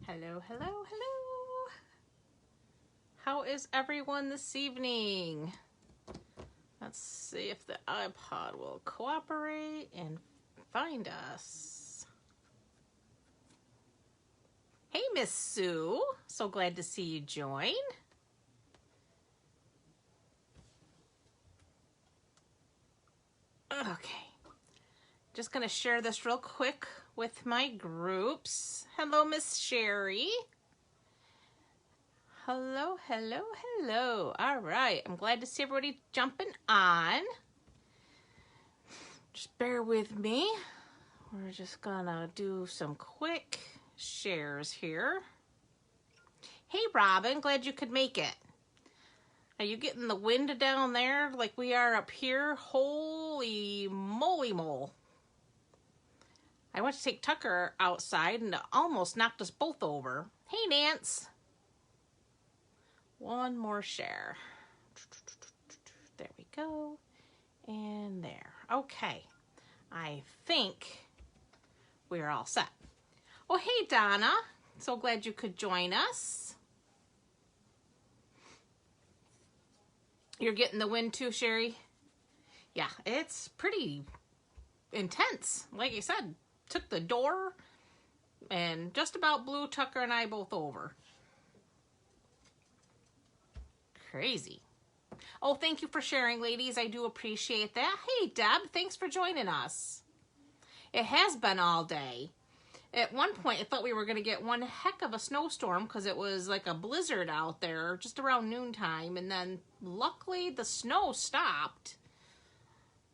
Hello, hello, hello. How is everyone this evening? Let's see if the iPod will cooperate and find us. Hey, Miss Sue. So glad to see you join. Okay. Just going to share this real quick with my groups. Hello, Miss Sherry. Hello, hello, hello. All right. I'm glad to see everybody jumping on. Just bear with me. We're just going to do some quick shares here. Hey, Robin. Glad you could make it. Are you getting the wind down there like we are up here? Holy moly mole. I went to take Tucker outside and it almost knocked us both over. Hey, Nance. One more share. There we go. And there. Okay. I think we're all set. Oh, hey, Donna. So glad you could join us. You're getting the wind too, Sherry? Yeah, it's pretty intense. Like I said, took the door and just about blew Tucker and I both over. Crazy. Oh, thank you for sharing, ladies. I do appreciate that. Hey, Deb, thanks for joining us. It has been all day. At one point, I thought we were going to get one heck of a snowstorm because it was like a blizzard out there just around noontime. And then luckily the snow stopped.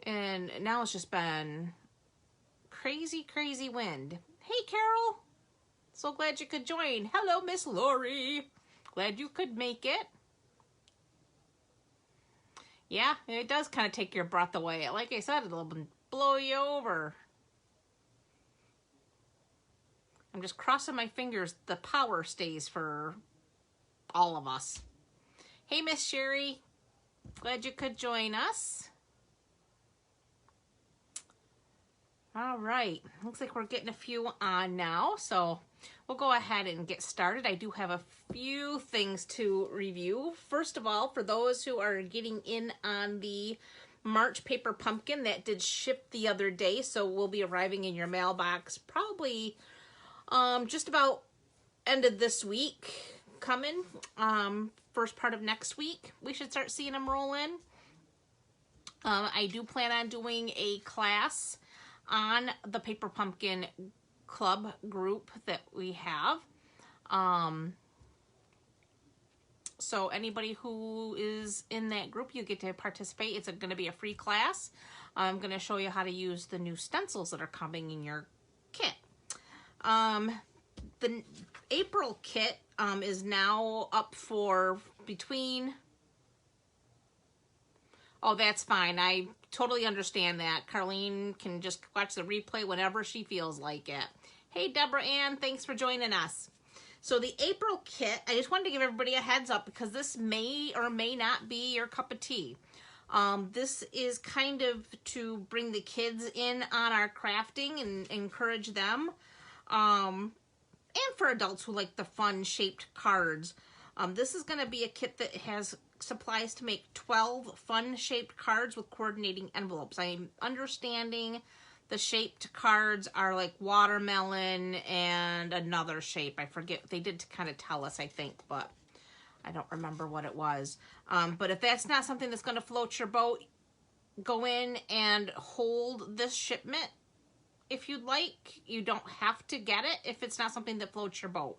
And now it's just been crazy, crazy wind. Hey, Carol. So glad you could join. Hello, Miss Lori. Glad you could make it. Yeah, it does kind of take your breath away. Like I said, it'll blow you over. I'm just crossing my fingers the power stays for all of us. Hey, Miss Sherry. Glad you could join us. All right. Looks like we're getting a few on now, so we'll go ahead and get started. I do have a few things to review. First of all, for those who are getting in on the March paper pumpkin, that did ship the other day, so will be arriving in your mailbox probably just about end of this week coming. First part of next week, we should start seeing them roll in. I do plan on doing a class on the Paper Pumpkin Club group that we have. So anybody who is in that group, you get to participate. It's going to be a free class. I'm going to show you how to use the new stencils that are coming in your kit. The April kit is now up for between... Oh, that's fine. I totally understand that. Carlene can just watch the replay whenever she feels like it. Hey, Deborah Ann, thanks for joining us. So the April kit, I just wanted to give everybody a heads up because this may or may not be your cup of tea. This is kind of to bring the kids in on our crafting and encourage them. And for adults who like the fun shaped cards. This is going to be a kit that has supplies to make 12 fun shaped cards with coordinating envelopes. I'm understanding the shaped cards are like watermelon and another shape. I forget. They did kind of tell us, I think, but I don't remember what it was. But if that's not something that's going to float your boat, go in and hold this shipment if you'd like. You don't have to get it if it's not something that floats your boat.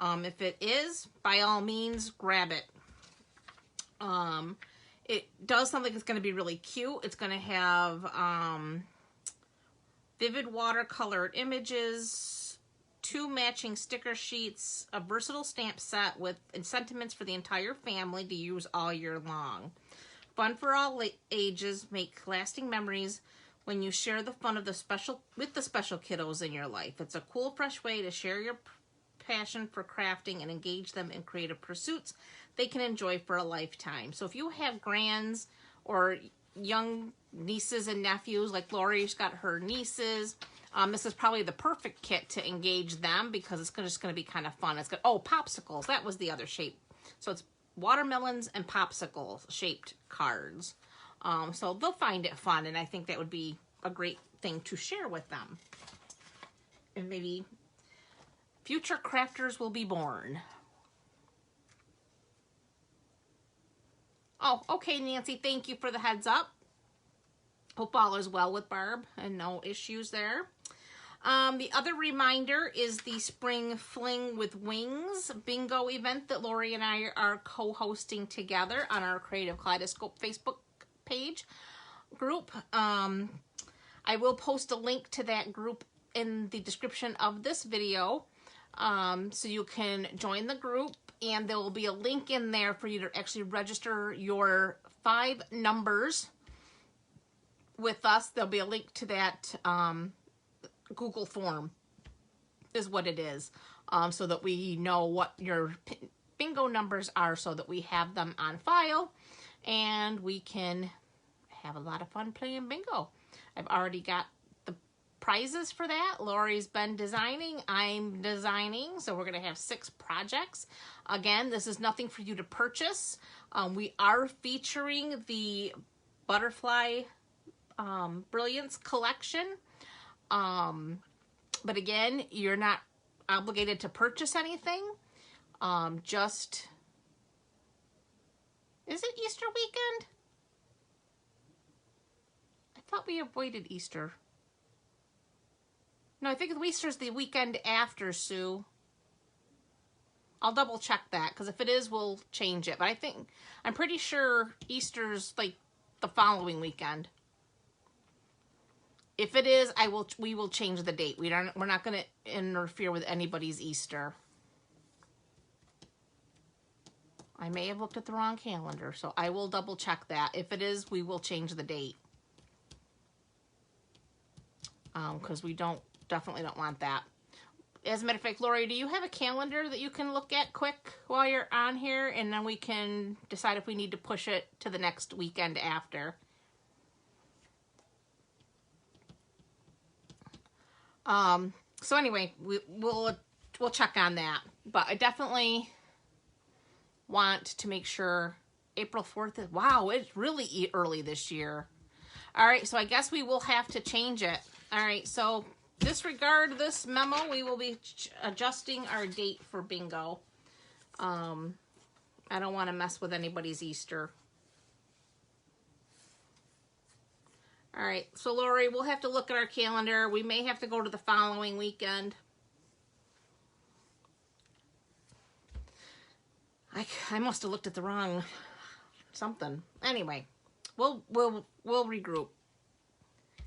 If it is, by all means, grab it. It does something that's going to be really cute. It's going to have vivid watercolored images, 2 matching sticker sheets, a versatile stamp set with sentiments for the entire family to use all year long. Fun for all ages, make lasting memories when you share the fun of the special kiddos in your life. It's a cool, fresh way to share your passion for crafting and engage them in creative pursuits they can enjoy for a lifetime. So if you have grands or young nieces and nephews, like Lori's got her nieces, This is probably the perfect kit to engage them because it's just going to be kind of fun. It's got, oh, popsicles. That was the other shape. So it's watermelons and popsicle shaped cards. So they'll find it fun, and I think that would be a great thing to share with them. And maybe future crafters will be born. Oh, okay, Nancy, thank you for the heads up. Hope all is well with Barb and no issues there. The other reminder is the Spring Fling with Wings bingo event that Lori and I are co-hosting together on our Creative Kaleidoscope Facebook page group. I will post a link to that group in the description of this video, so you can join the group, and there will be a link in there for you to actually register your 5 numbers with us. There'll be a link to that Google form is what it is, so that we know what your bingo numbers are, so that we have them on file and we can have a lot of fun playing bingo. I've already got the prizes for that. Lori's been designing, I'm designing, so we're going to have 6 projects. Again, this is nothing for you to purchase. We are featuring the Butterfly Brilliance collection. But again, you're not obligated to purchase anything. Just, is it Easter weekend? I thought we avoided Easter. No, I think Easter's the weekend after, Sue. I'll double check that, because if it is, we'll change it. But I'm pretty sure Easter's like the following weekend. If it is, we will change the date. We're not going to interfere with anybody's Easter. I may have looked at the wrong calendar, so I will double check that. If it is, we will change the date. Because we definitely don't want that. As a matter of fact, Lori, do you have a calendar that you can look at quick while you're on here? And then we can decide if we need to push it to the next weekend after. So anyway, we'll check on that, but I definitely want to make sure April 4th is, wow, it's really early this year. All right, so I guess we will have to change it. All right, so disregard this memo. We will be adjusting our date for bingo. I don't want to mess with anybody's Easter. All right, so Lori, we'll have to look at our calendar. We may have to go to the following weekend. I must have looked at the wrong something. Anyway, we'll regroup,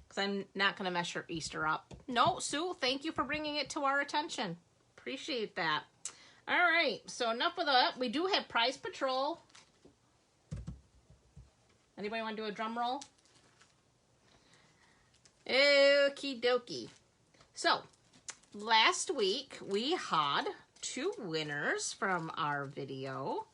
because I'm not going to mess your Easter up. No, Sue, thank you for bringing it to our attention. Appreciate that. All right, so enough of that. We do have Prize Patrol. Anybody want to do a drum roll? Okie dokie. So, last week we had 2 winners from our video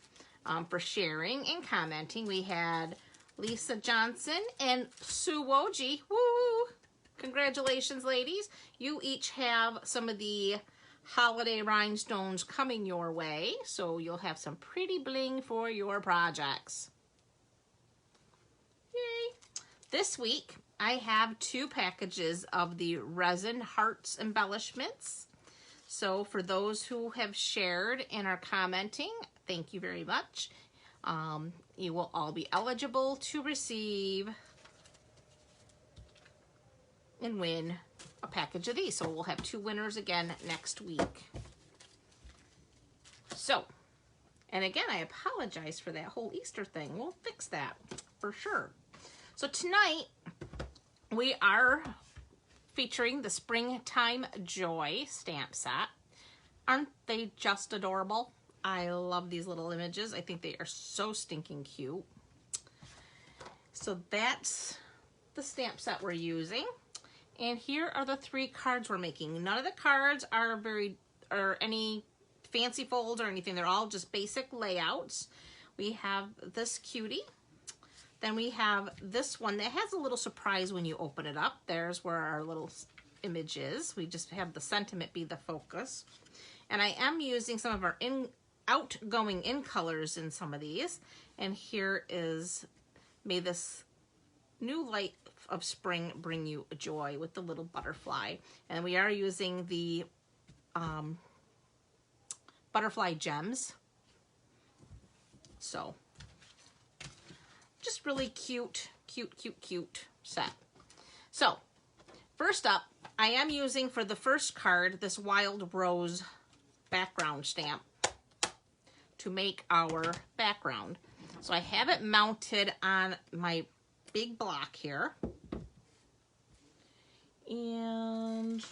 for sharing and commenting. We had Lisa Johnson and Sue Woji. Woo! Congratulations, ladies. You each have some of the holiday rhinestones coming your way, so you'll have some pretty bling for your projects. Yay! This week, I have 2 packages of the resin hearts embellishments. So for those who have shared and are commenting, thank you very much. You will all be eligible to receive and win a package of these. So we'll have 2 winners again next week. So, and again, I apologize for that whole Easter thing. We'll fix that for sure. So tonight, we are featuring the Springtime Joy stamp set. Aren't they just adorable? I love these little images. I think they are so stinking cute. So that's the stamp set we're using. And here are the 3 cards we're making. None of the cards are any fancy folds or anything. They're all just basic layouts. We have this cutie. Then we have this one that has a little surprise when you open it up. There's where our little images. We just have the sentiment be the focus. And I am using some of our outgoing in colors in some of these. And here is, may this new light of spring bring you joy, with the little butterfly. And we are using the butterfly gems. So just really cute set. So first up, I am using for the first card this Wild Rose background stamp to make our background. So I have it mounted on my big block here. And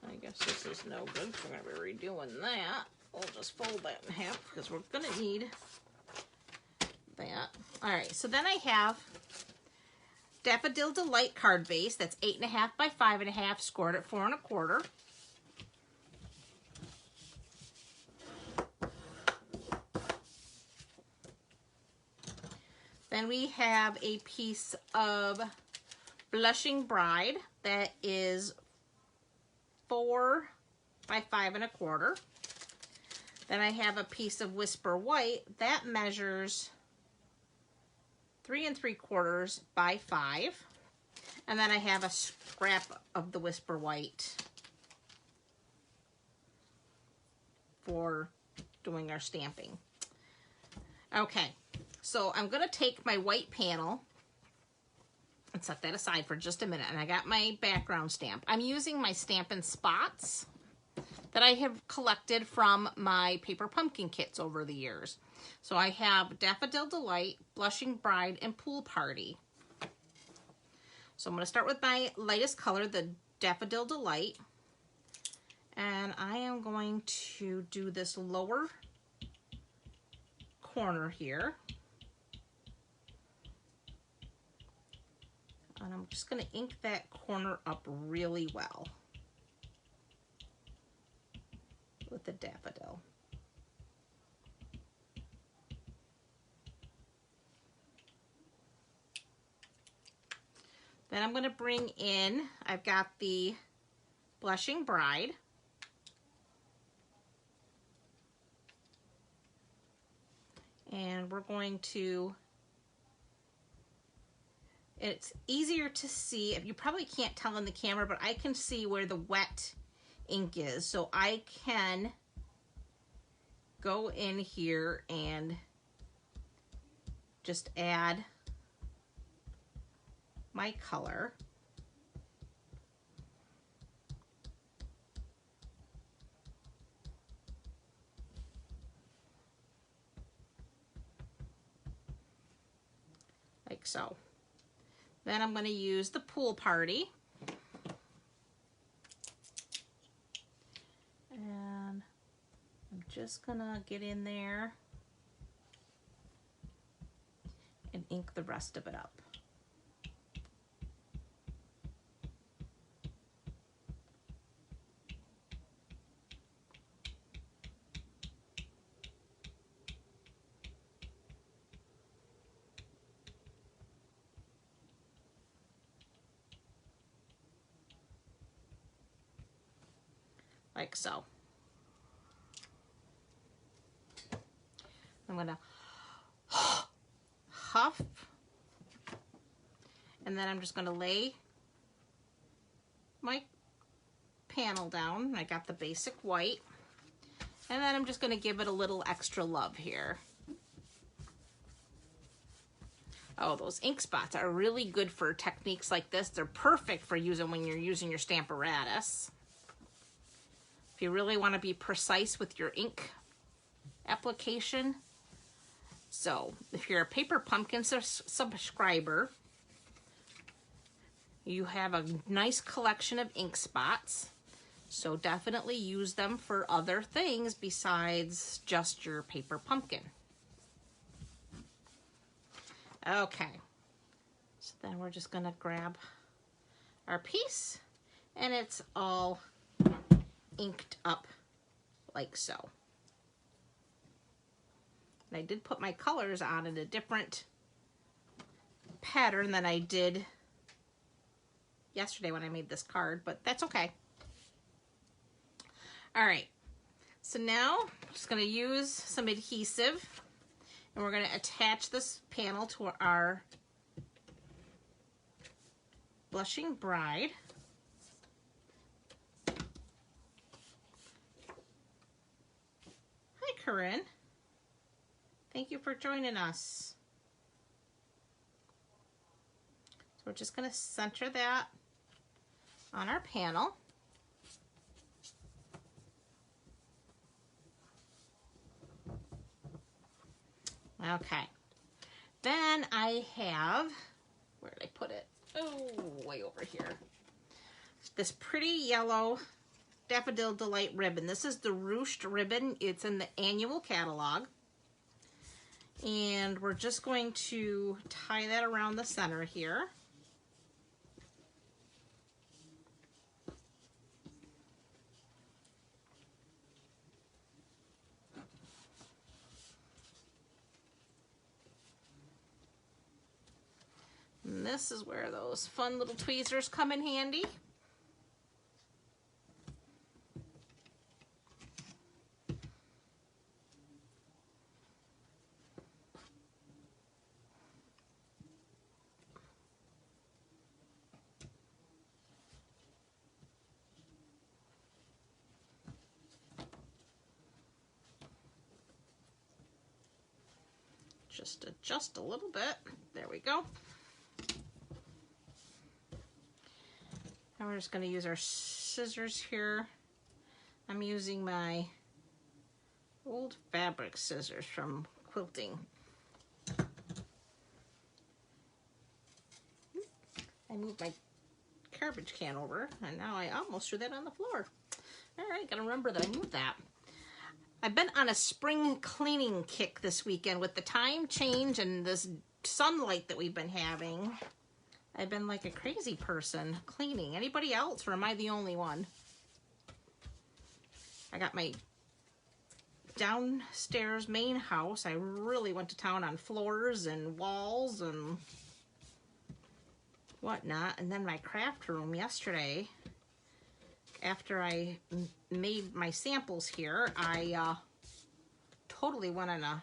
I guess this is no good. We're going to be redoing that. We'll just fold that in half because we're going to need that. All right, so then I have Daffodil Delight card base. That's 8.5 by 5.5, scored at 4 1/4. Then we have a piece of Blushing Bride that is 4 by 5 1/4. Then I have a piece of Whisper White that measures 3 3/4 by 5. And then I have a scrap of the Whisper White for doing our stamping. Okay, so I'm going to take my white panel and set that aside for just a minute. And I got my background stamp. I'm using my Stampin' Spots that I have collected from my paper pumpkin kits over the years. So I have Daffodil Delight, Blushing Bride, and Pool Party. So I'm going to start with my lightest color, the Daffodil Delight. And I am going to do this lower corner here. And I'm just going to ink that corner up really well with the daffodil. Then I'm going to bring in, I've got the Blushing Bride. And we're going to, it's easier to see, you probably can't tell in the camera, but I can see where the wet ink is. So I can go in here and just add my color. Like so. Then I'm going to use the Pool Party. And I'm just going to get in there and ink the rest of it up. Like so. I'm gonna huff, and then I'm just gonna lay my panel down. I got the basic white, and then I'm just gonna give it a little extra love here. Oh, those ink spots are really good for techniques like this. They're perfect for using when you're using your Stamparatus. If you really want to be precise with your ink application. So, if you're a Paper Pumpkin subscriber, you have a nice collection of ink spots. So definitely use them for other things besides just your Paper Pumpkin. Okay. So then we're just going to grab our piece, and it's all inked up like so. And I did put my colors on in a different pattern than I did yesterday when I made this card, but that's okay. All right, so now I'm just going to use some adhesive, and we're going to attach this panel to our Blushing Bride. Hi, Corinne. Thank you for joining us. So we're just going to center that on our panel. Okay. Then I have, where did I put it? Oh, way over here. This pretty yellow Daffodil Delight ribbon. This is the ruched ribbon. It's in the annual catalog. And we're just going to tie that around the center here. And this is where those fun little tweezers come in handy. Just adjust a little bit. There we go. Now we're just going to use our scissors here. I'm using my old fabric scissors from quilting. I moved my garbage can over, and now I almost threw that on the floor. All right, gotta remember that I moved that. I've been on a spring cleaning kick this weekend with the time change and this sunlight that we've been having. I've been like a crazy person cleaning. Anybody else, or am I the only one? I got my downstairs main house. I really went to town on floors and walls and whatnot. And then my craft room yesterday, after I made my samples here, I totally went on a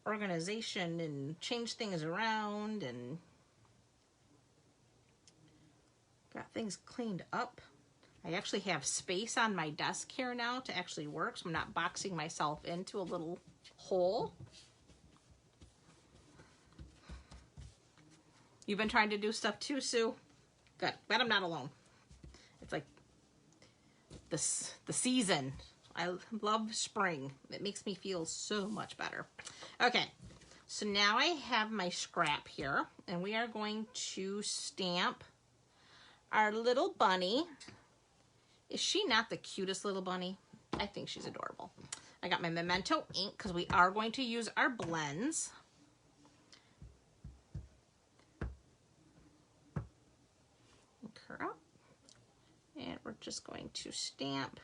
organization and changed things around and got things cleaned up. I actually have space on my desk here now to actually work, so I'm not boxing myself into a little hole. You've been trying to do stuff too, Sue? Good. But I'm not alone. It's like the season. I love spring. It makes me feel so much better. Okay, so now I have my scrap here, and we are going to stamp our little bunny. Is she not the cutest little bunny? I think she's adorable. I got my Memento ink because we are going to use our blends. Ink her up. And we're just going to stamp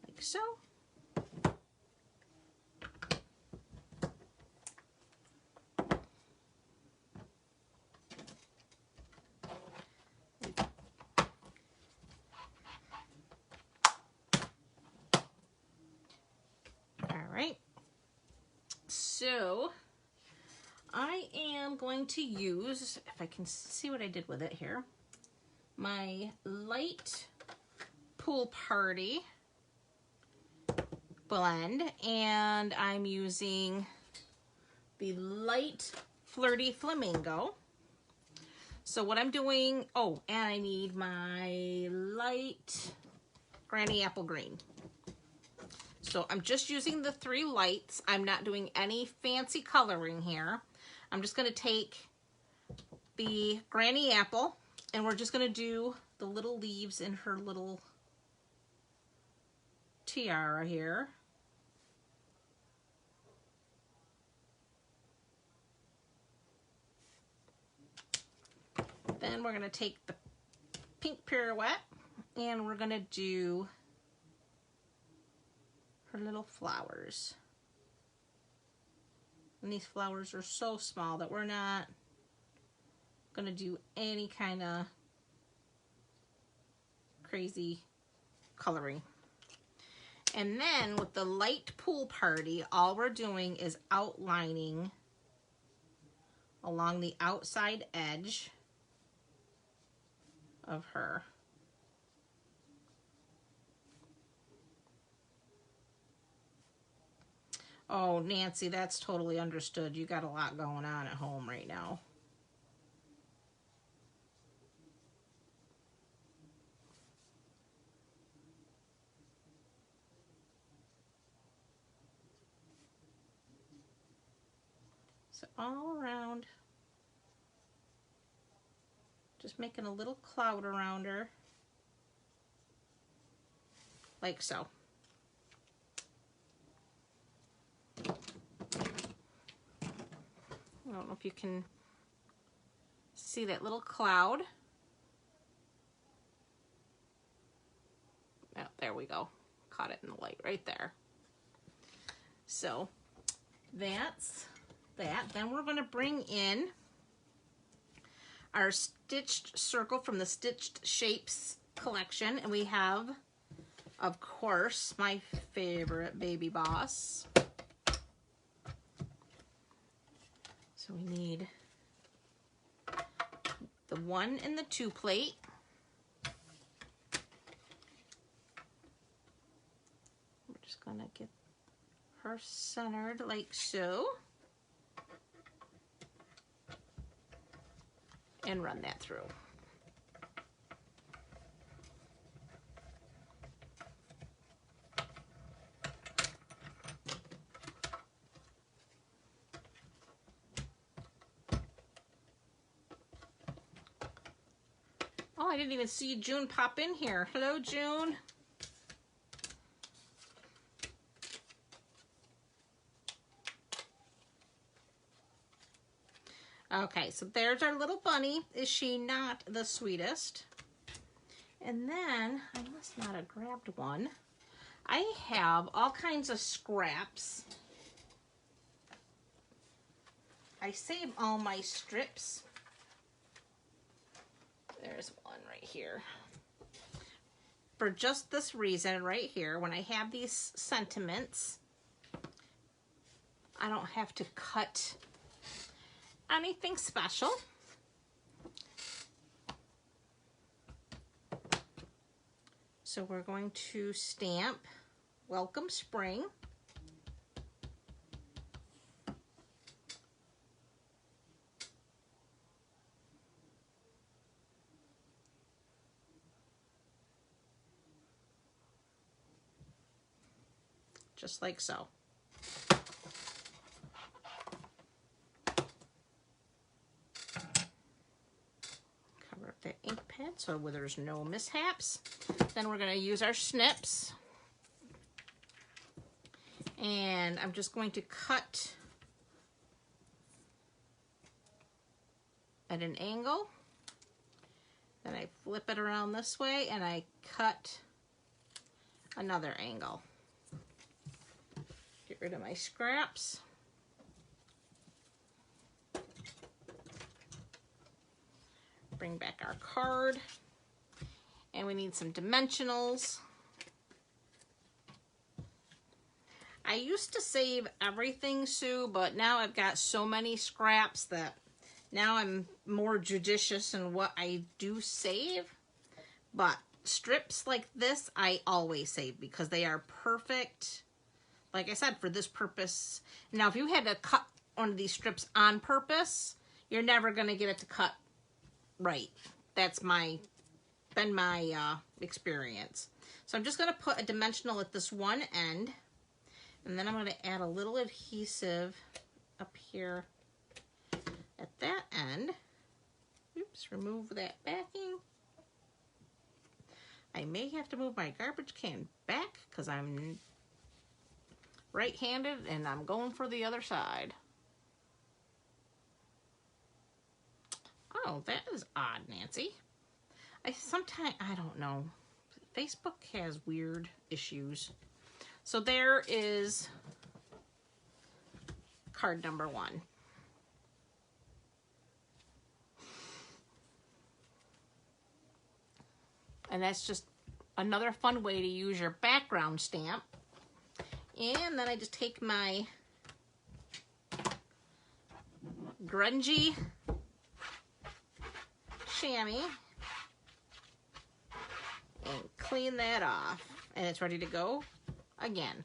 like so. So I am going to use, if I can see what I did with it here, my light Pool Party blend, and I'm using the light Flirty Flamingo. So what I'm doing, oh, and I need my light Granny Apple Green. So I'm just using the 3 lights. I'm not doing any fancy coloring here. I'm just going to take the Granny Apple, and we're just going to do the little leaves in her little tiara here. Then we're going to take the pink pirouette, and we're going to do her little flowers. And these flowers are so small that we're not going to do any kind of crazy coloring. And then with the light pool party, all we're doing is outlining along the outside edge of her. Oh, Nancy, that's totally understood. You got a lot going on at home right now. So all around, just making a little cloud around her, like so. I don't know if you can see that little cloud. Oh, there we go. Caught it in the light right there. So that's that. Then we're going to bring in our stitched circle from the Stitched Shapes collection. And we have, of course, my favorite Baby Boss. So we need the 1 and the 2 plate. We're just gonna get her centered like so. And run that through. Oh, I didn't even see June pop in here. Hello, June. Okay, so there's our little bunny. Is she not the sweetest? And then, I must not have grabbed one. I have all kinds of scraps. I save all my strips. There's one right here. For just this reason right here, when I have these sentiments, I don't have to cut anything special. So we're going to stamp Welcome Spring. Just like so. Cover up that ink pad so there's no mishaps. Then we're going to use our snips. And I'm just going to cut at an angle. Then I flip it around this way and I cut another angle. Get rid of my scraps. Bring back our card. And we need some dimensionals. I used to save everything, Sue, but now I've got so many scraps that now I'm more judicious in what I do save. But strips like this, I always save because they are perfect, like I said, for this purpose. Now, if you had to cut one of these strips on purpose, you're never going to get it to cut right. That's been my experience. So I'm just going to put a dimensional at this one end. And then I'm going to add a little adhesive up here at that end. Oops, remove that backing. I may have to move my garbage can back because I'm right-handed and I'm going for the other side. Oh, that is odd, Nancy. Sometimes, I don't know. Facebook has weird issues. So there is card number 1. And that's just another fun way to use your background stamp. And then I just take my grungy chamois and clean that off. And it's ready to go again.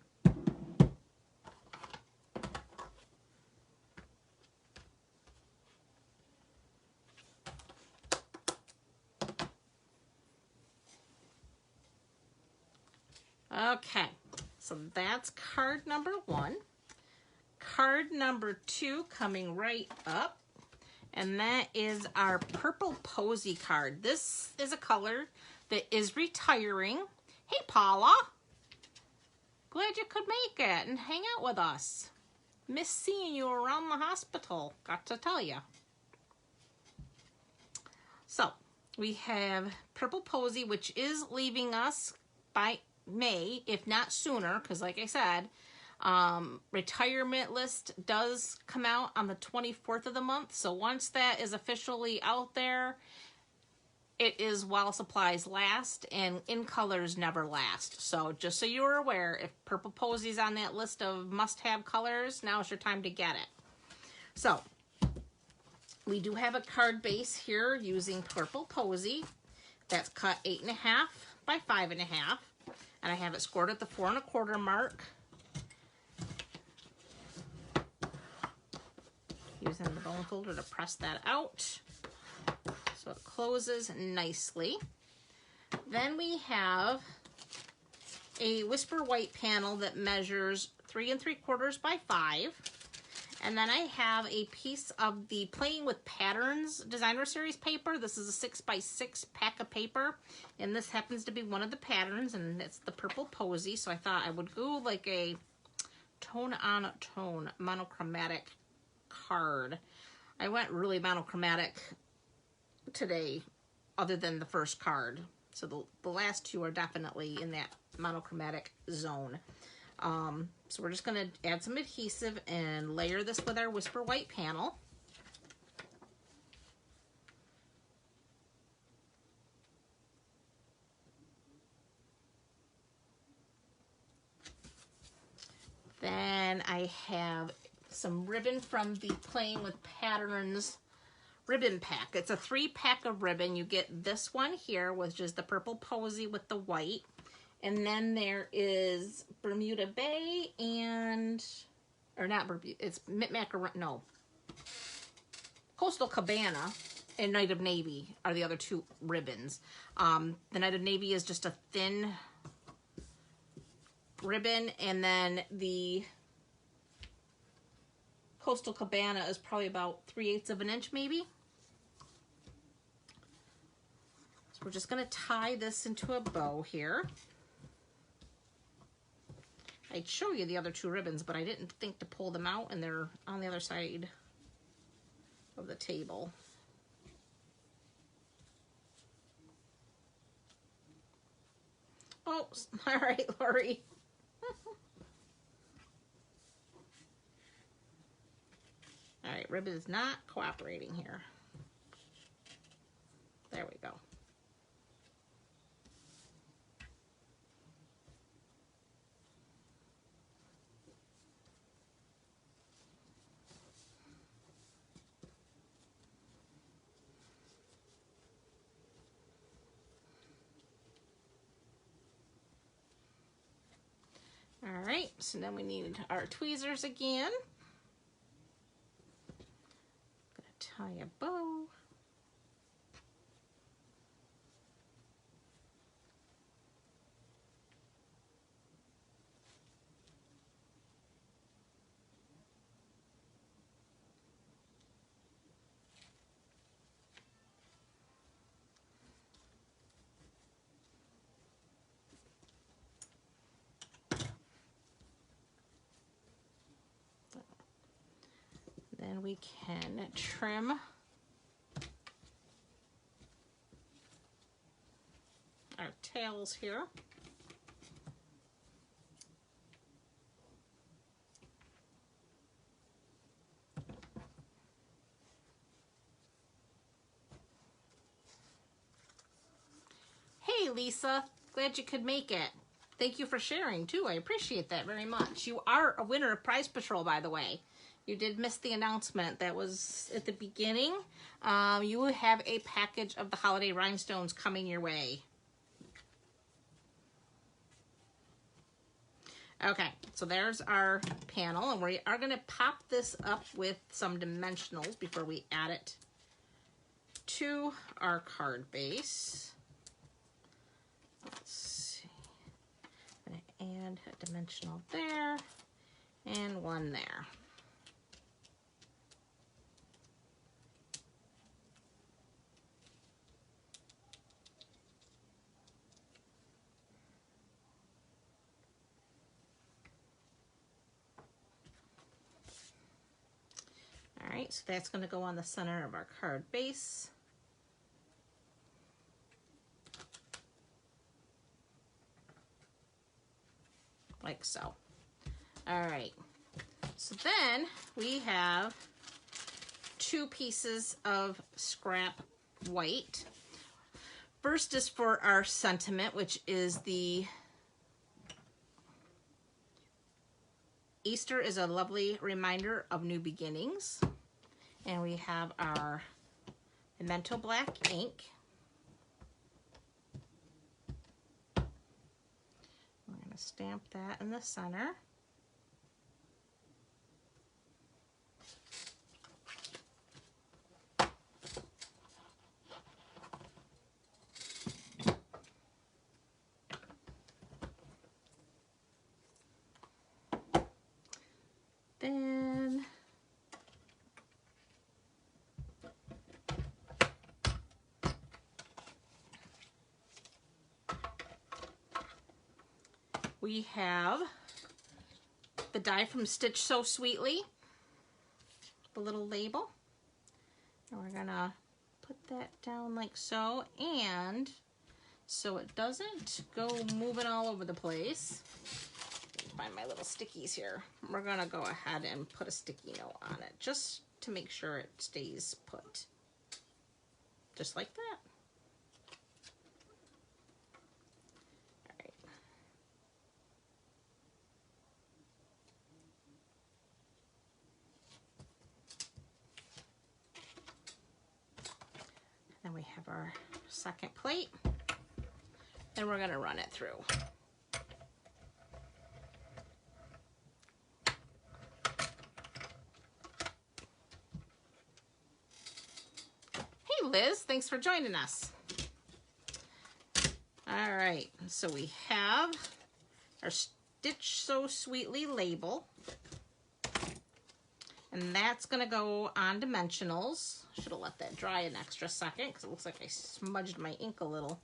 Okay, so that's card number 1. Card number 2 coming right up, and that is our purple Posey card. This is a color that is retiring. Hey, Paula. Glad you could make it and hang out with us. Miss seeing you around the hospital, got to tell you. So, we have purple Posey, which is leaving us by May, if not sooner, because like I said, retirement list does come out on the 24th of the month. So once that is officially out there, it is while supplies last, and in colors never last. So just so you're aware, if purple Posey's on that list of must-have colors, now's your time to get it. So we do have a card base here using purple Posey that's cut 8.5 by 5.5. And I have it scored at the 4 1/4 mark. Using the bone folder to press that out so it closes nicely. Then we have a Whisper White panel that measures 3 3/4 by 5. And then I have a piece of the Playing with Patterns Designer Series paper. This is a 6 by 6 pack of paper. And this happens to be one of the patterns, and it's the purple Posey. So I thought I would go like a tone-on-tone monochromatic card. I went really monochromatic today, other than the first card. So the last two are definitely in that monochromatic zone. So we're just going to add some adhesive and layer this with our Whisper White panel. Then I have some ribbon from the Playing with Patterns ribbon pack. It's a 3-pack of ribbon. You get this one here, which is the purple Posey with the white. And then there is Bermuda Bay and, or not Bermuda, it's Coastal Cabana and Night of Navy are the other 2 ribbons. The Night of Navy is just a thin ribbon, and then the Coastal Cabana is probably about 3/8 of an inch maybe. So we're just going to tie this into a bow here. I'd show you the other 2 ribbons, but I didn't think to pull them out, and they're on the other side of the table. Oh, all right, Lori. All right, ribbon is not cooperating here. There we go. All right, so then we need our tweezers again. Gonna tie a bow. Then we can trim our tails here. Hey Lisa. Glad you could make it. Thank you for sharing, too. I appreciate that very much. You are a winner of Prize Patrol, by the way. You did miss the announcement. That was at the beginning. You have a package of the holiday rhinestones coming your way. Okay, so there's our panel, and we are going to pop this up with some dimensionals before we add it to our card base. Let's see. I'm going to add a dimensional there and one there. All right, so that's going to go on the center of our card base. Like so. All right, so then we have 2 pieces of scrap white. First is for our sentiment, which is the Easter is a lovely reminder of new beginnings. And we have our Memento Black ink. We're going to stamp that in the center. Then we have the die from Stitch So Sweetly, the little label. And we're gonna put that down like so, and so it doesn't go moving all over the place. Find my little stickies here. We're gonna go ahead and put a sticky note on it just to make sure it stays put. Just like that. All right. Then we have our second plate, and we're gonna run it through. Liz, thanks for joining us. All right, so we have our Stitch So Sweetly label, and that's going to go on dimensionals. Should have let that dry an extra second because it looks like I smudged my ink a little.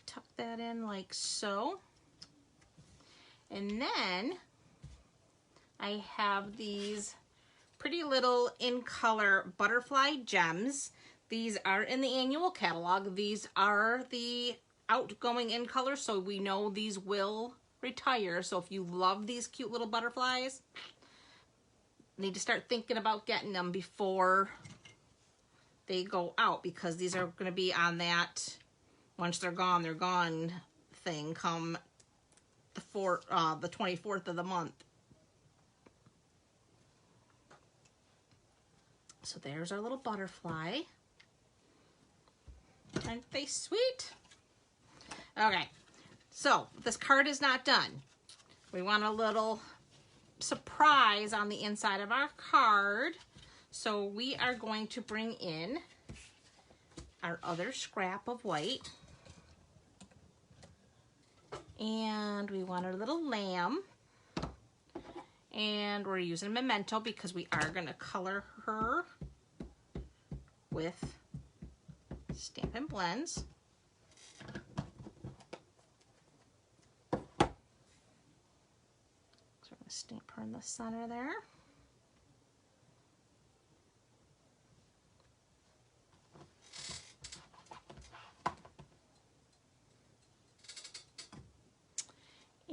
Tuck that in like so. And then I have these pretty little in color butterfly gems. These are in the annual catalog. These are the outgoing in color, so we know these will retire. So if you love these cute little butterflies, you need to start thinking about getting them before they go out, because these are going to be on that once they're gone thing come the 24th of the month. So there's our little butterfly. Aren't they sweet? Okay, so this card is not done. We want a little surprise on the inside of our card. So we are going to bring in our other scrap of white. And we want our little lamb. And we're using Memento because we are going to color her with Stampin' Blends. So we're going to stamp her in the center there.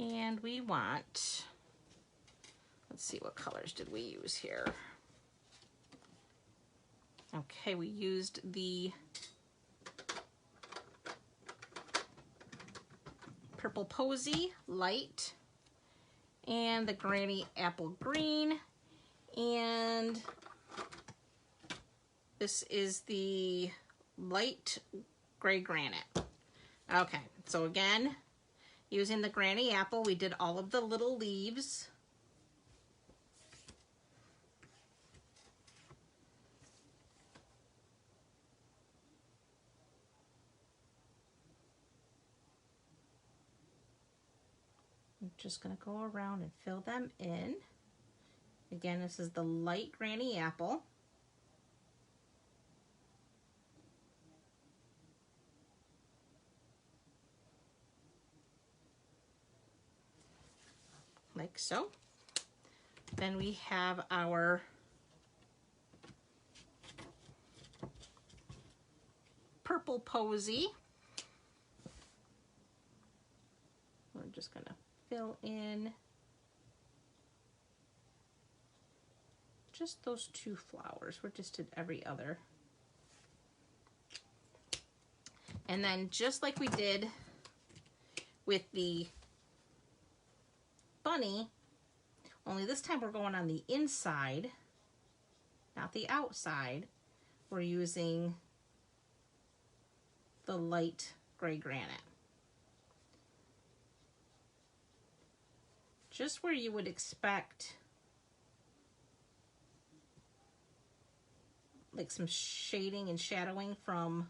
And we want, Let's see, what colors did we use here? Okay, we used the purple Posey light and the Granny Apple Green, and this is the light gray granite. Okay, so again, using the Granny Apple, we did all of the little leaves. I'm just going to go around and fill them in. Again, this is the light Granny Apple. Like so. Then we have our purple Posey. We're just going to fill in just those two flowers. We just did every other. And then just like we did with the bunny, only this time we're going on the inside, not the outside. We're using the light gray granite. Just where you would expect like some shading and shadowing from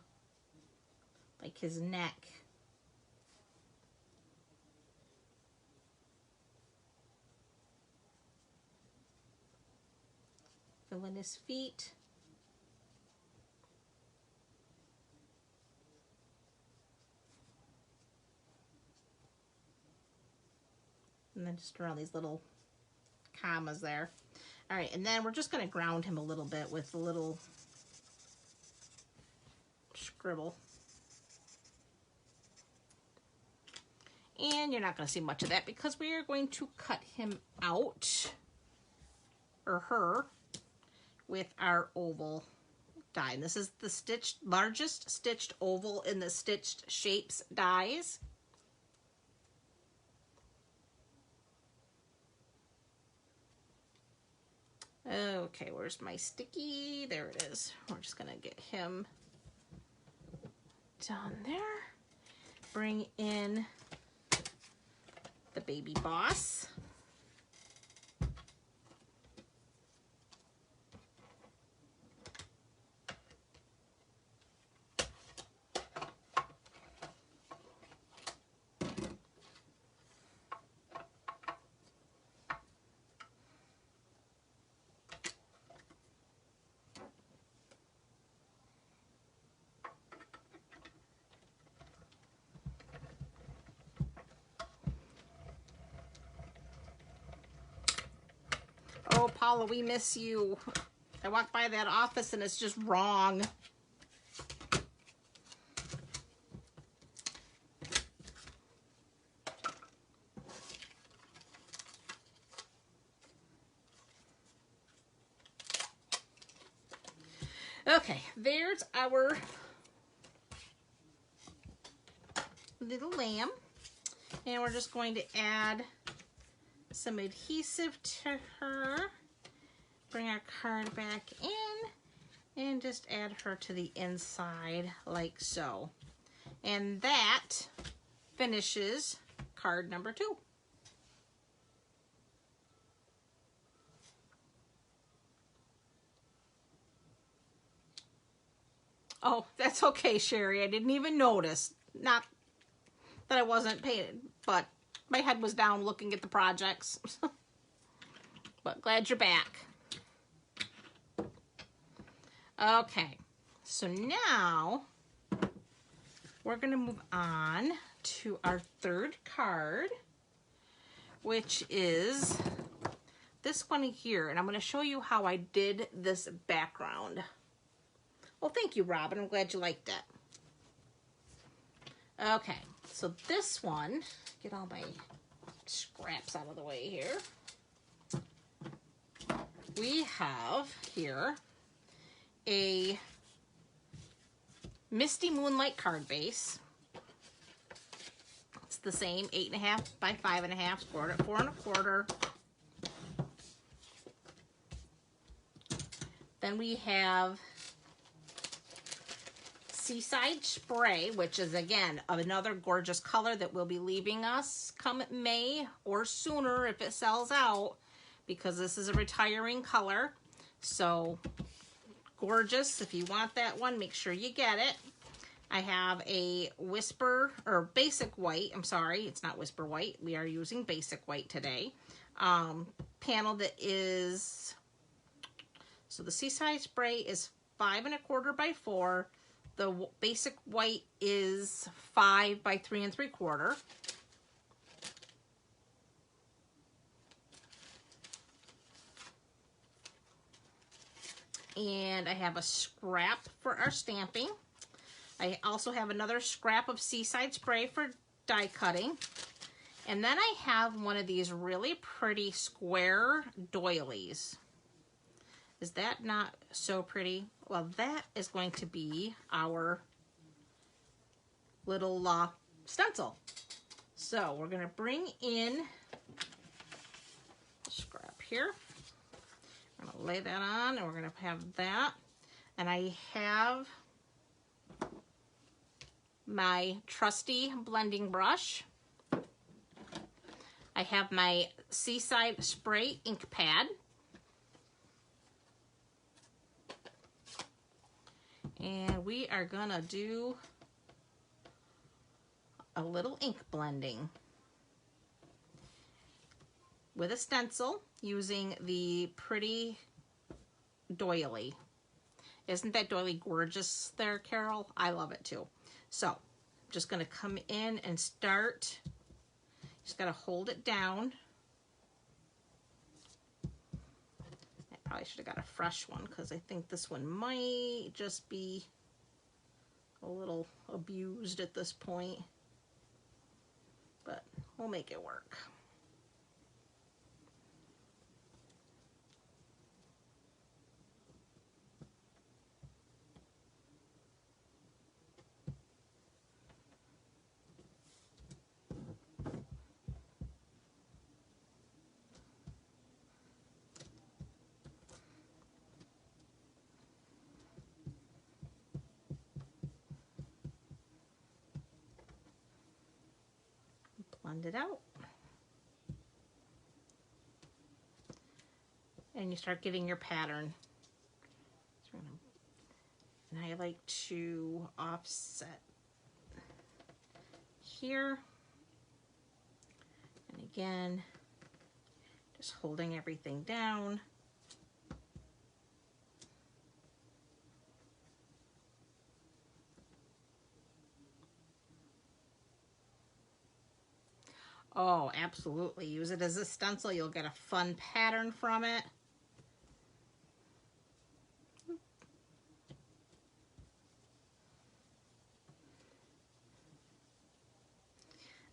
like his neck. Fill in his feet. And then just around these little commas there. All right, and then we're just going to ground him a little bit with a little scribble. And you're not going to see much of that because we are going to cut him out, or her, with our oval die. And this is the largest stitched oval in the Stitched Shapes dies. Okay, where's my sticky? There it is. We're just gonna get him down there. Bring in the baby boss. Oh, Paula, we miss you. I walked by that office and it's just wrong. Okay, there's our little lamb. And we're just going to add some adhesive to her. Bring our card back in and just add her to the inside like so. And that finishes card number 2. Oh, that's okay, Sherry. I didn't even notice. Not that I wasn't paying, but my head was down looking at the projects. But glad you're back. Okay, so now we're going to move on to our third card, which is this one here. And I'm going to show you how I did this background. Well, thank you, Robin. I'm glad you liked it. Okay, so this one, get all my scraps out of the way here. we have here a Misty Moonlight card base. It's the same, 8.5 by 5.5, scored at 4 1/4. Then we have Seaside Spray, which is, again, another gorgeous color that will be leaving us come May or sooner if it sells out, because this is a retiring color. So gorgeous. If you want that one, make sure you get it. I have a Whisper, or Basic White. I'm sorry, it's not Whisper White. We are using Basic White today. Panel that is, so the Seaside Spray is 5 1/4 by 4. The Basic White is 5 by 3 3/4. And I have a scrap for our stamping. I also have another scrap of Seaside Spray for die cutting. And then I have one of these really pretty square doilies. Is that not so pretty? Well, that is going to be our little stencil. So we're going to bring in the scrap here. I'm going to lay that on, and we're going to have that. And I have my trusty blending brush. I have my Seaside Spray ink pad. And we are gonna do a little ink blending with a stencil using the pretty doily. Isn't that doily gorgeous there, Carol? I love it too. So I'm just gonna come in and start. Just gotta hold it down. Probably should have got a fresh one, because I think this one might just be a little abused at this point, but we'll make it work. Blend it out. And you start getting your pattern. And I like to offset here. And again, just holding everything down. Oh, absolutely. Use it as a stencil. You'll get a fun pattern from it.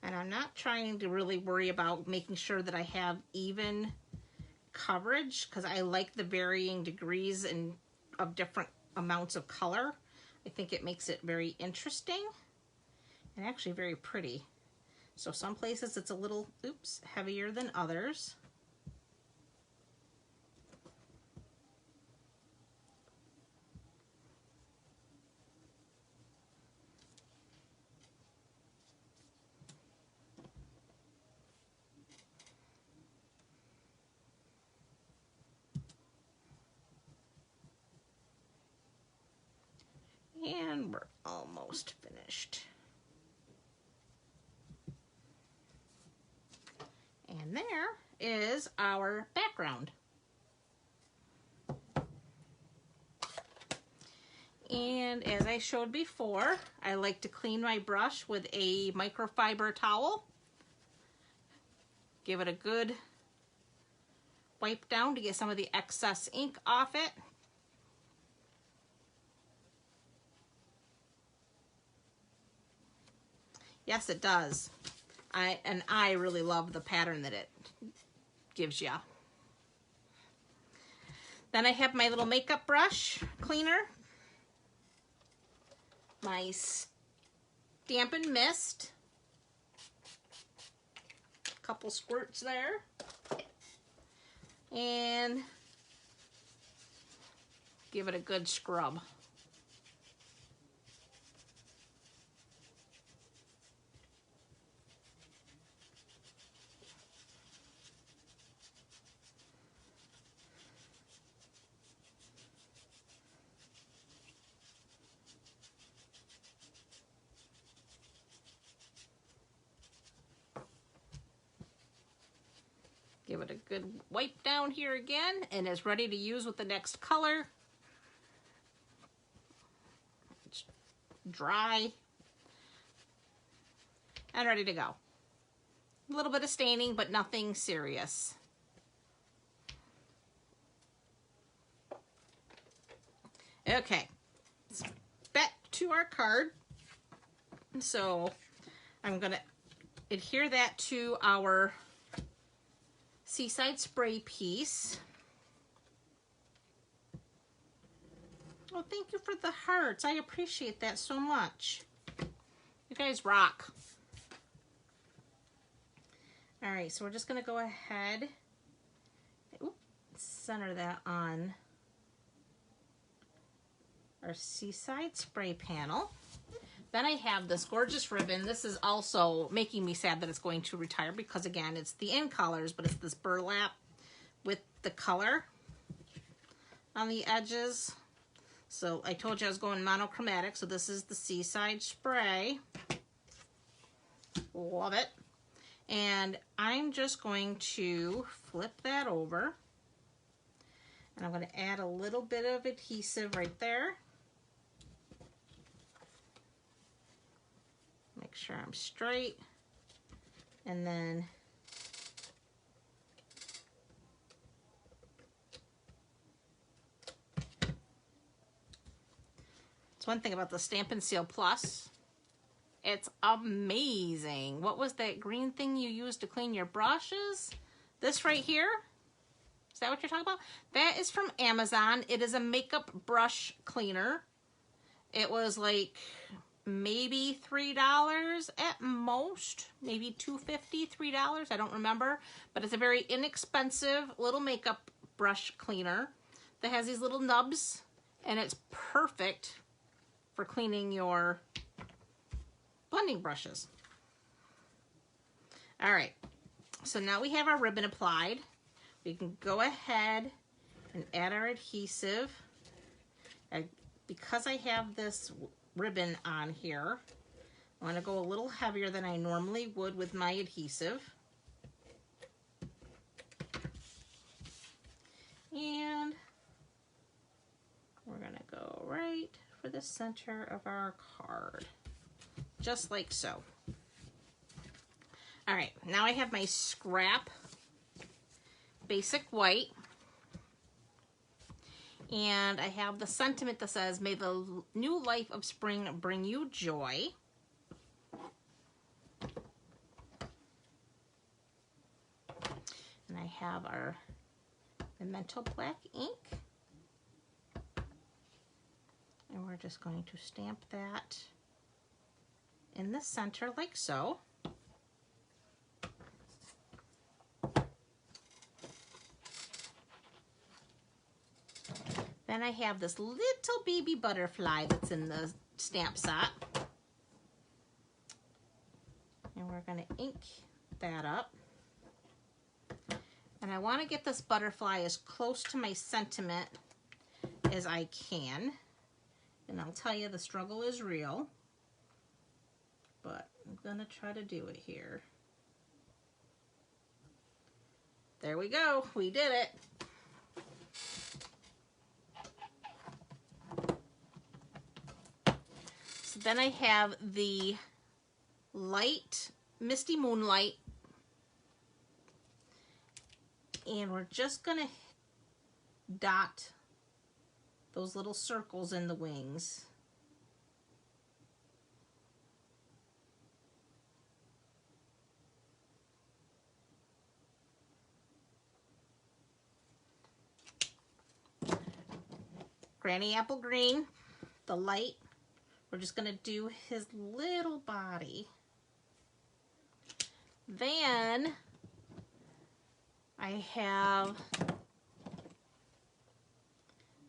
And I'm not trying to really worry about making sure that I have even coverage, because I like the varying degrees and of different amounts of color. I think it makes it very interesting and actually very pretty. So some places it's a little, oops, heavier than others. And we're almost finished. And there is our background. And as I showed before, I like to clean my brush with a microfiber towel. Give it a good wipe down to get some of the excess ink off it. Yes, it does. I really love the pattern that it gives you. Then I have my little makeup brush cleaner, my Stampin' Mist, a couple squirts there, and give it a good scrub. Give it a good wipe down here again, and it's ready to use with the next color. It's dry and ready to go. A little bit of staining, but nothing serious. Okay, back to our card. So I'm gonna adhere that to our Seaside Spray piece. Oh, thank you for the hearts. I appreciate that so much. You guys rock. All right, so we're just gonna go ahead, center that on our Seaside Spray panel. Then I have this gorgeous ribbon. This is also making me sad that it's going to retire because, again, it's the in colors, but it's this burlap with the color on the edges. So I told you I was going monochromatic, so this is the Seaside Spray. Love it. And I'm just going to flip that over, and I'm going to add a little bit of adhesive right there. Make sure I'm straight, and then it's one thing about the Stampin' Seal Plus. It's amazing. What was that green thing you used to clean your brushes? This right here? Is that what you're talking about? That is from Amazon. It is a makeup brush cleaner. It was like maybe $3 at most, maybe $2.50, $3, I don't remember, but it's a very inexpensive little makeup brush cleaner that has these little nubs, and it's perfect for cleaning your blending brushes. All right, so now we have our ribbon applied. We can go ahead and add our adhesive. Because I have this ribbon on here, I'm going to go a little heavier than I normally would with my adhesive. And we're going to go right for the center of our card, just like so. All right, now I have my scrap basic white, and I have the sentiment that says, "May the new life of spring bring you joy." And I have our Memento black ink, and we're just going to stamp that in the center like so. Then I have this little baby butterfly that's in the stamp set. And we're going to ink that up. And I want to get this butterfly as close to my sentiment as I can. And I'll tell you, the struggle is real. But I'm going to try to do it here. There we go. We did it. Then I have the light Misty Moonlight, and we're just gonna dot those little circles in the wings. Granny Apple Green, the light. We're just going to do his little body. Then I have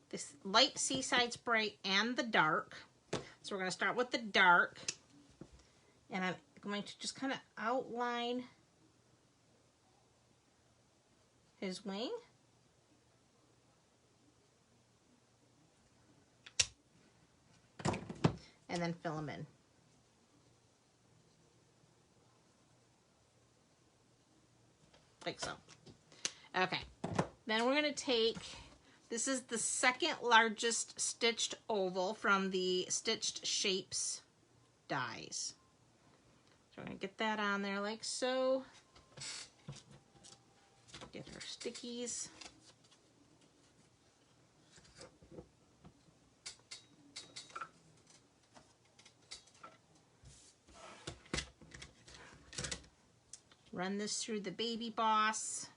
this light Seaside Spray and the dark. So we're going to start with the dark. And I'm going to just kind of outline his wing. And then fill him in. Like so. Okay. Then we're going to take, this is the second largest stitched oval from the Stitched Shapes dies. So we're going to get that on there like so. Get our stickies. Run this through the Baby Boss.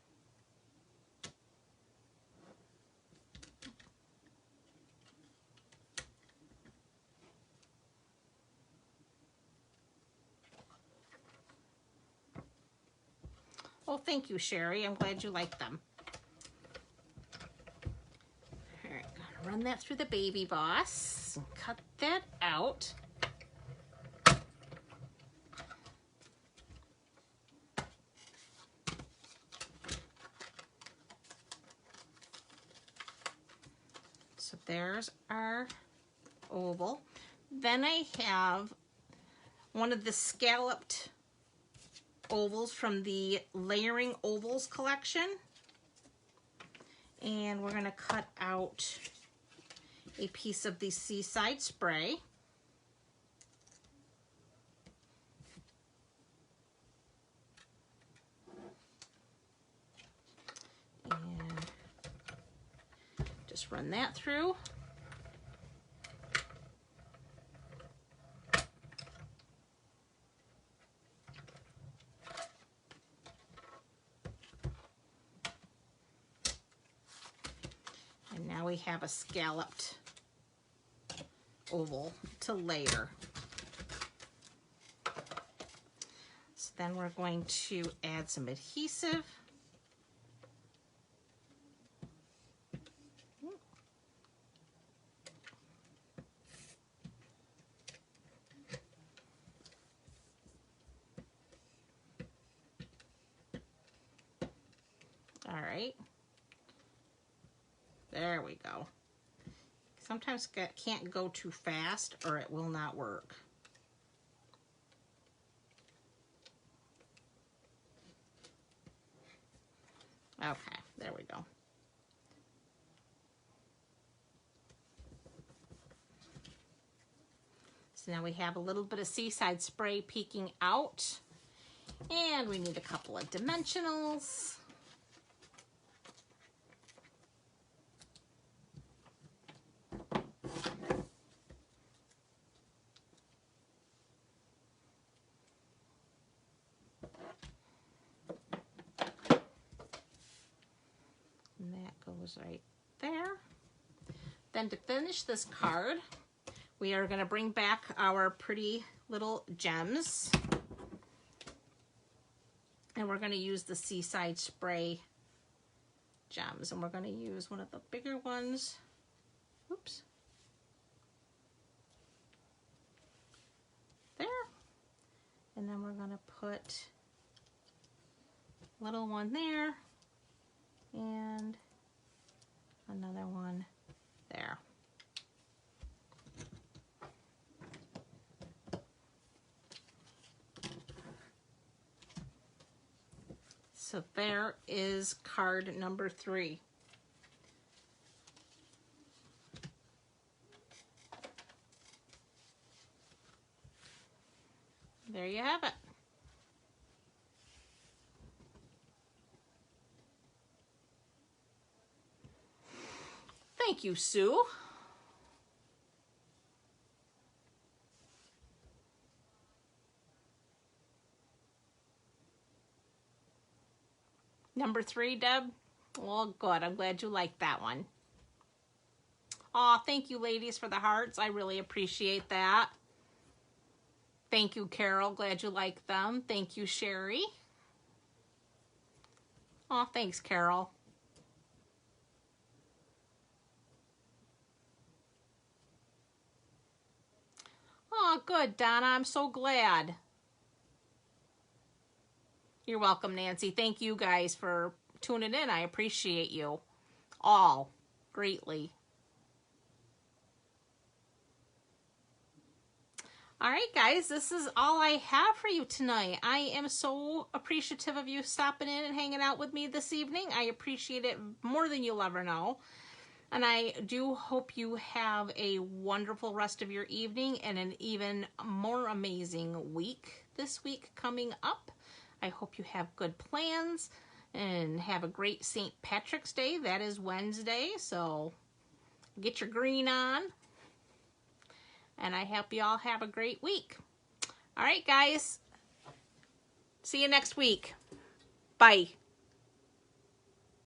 Well, thank you, Sherry. I'm glad you like them. All right, gonna run that through the Baby Boss and cut that out. So there's our oval. Then I have one of the scalloped ovals from the Layering Ovals collection. And we're going to cut out a piece of the Seaside Spray. And just run that through. And now we have a scalloped oval to layer. So then we're going to add some adhesive. All right. There we go. Sometimes can't go too fast or it will not work. Okay, there we go. So now we have a little bit of Seaside Spray peeking out. And we need a couple of dimensionals. And that goes right there. Then to finish this card, we are going to bring back our pretty little gems. And we're going to use the Seaside Spray gems. And we're going to use one of the bigger ones. Oops. There. And then we're going to put a little one there. And another one there. So there is card number 3. There you have it. Thank you, Sue. Number 3, Deb? Well, good. I'm glad you liked that one. Aw, thank you, ladies, for the hearts. I really appreciate that. Thank you, Carol. Glad you like them. Thank you, Sherry. Aw, thanks, Carol. Oh, good, Donna. I'm so glad. You're welcome, Nancy. Thank you guys for tuning in. I appreciate you all greatly. All right, guys, this is all I have for you tonight. I am so appreciative of you stopping in and hanging out with me this evening. I appreciate it more than you'll ever know. And I do hope you have a wonderful rest of your evening and an even more amazing week this week coming up. I hope you have good plans and have a great St. Patrick's Day. That is Wednesday, so get your green on. And I hope you all have a great week. All right, guys. See you next week. Bye.